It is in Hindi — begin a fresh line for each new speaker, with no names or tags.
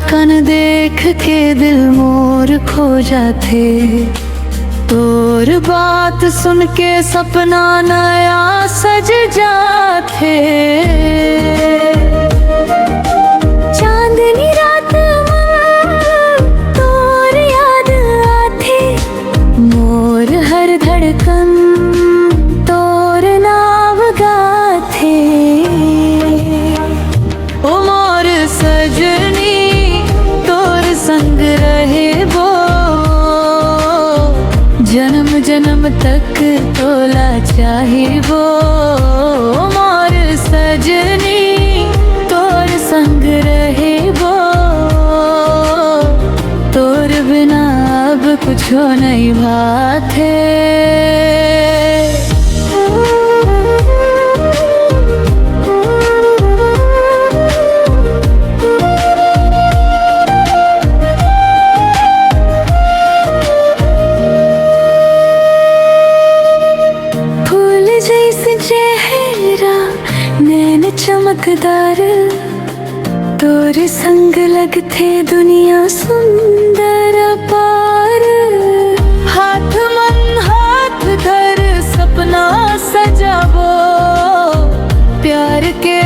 धड़कन देख के दिल मोर खो जाते, तोर बात सुन के सपना नया सज जाते। चांदनी रात तोर याद आते, मोर हर धड़कन तोर नाम गाथे। ओ मोर सजनी तोर संग रहे वो, जन्म जन्म तक तोला चाहे वो। मोर सजनी तोर संग रहे वो, तोर बिना अब कुछ नहीं भाते। नैन चमकदार तोरे संग लगते दुनिया सुंदर पार। हाथ मन हाथ धर सपना सजावो, प्यार के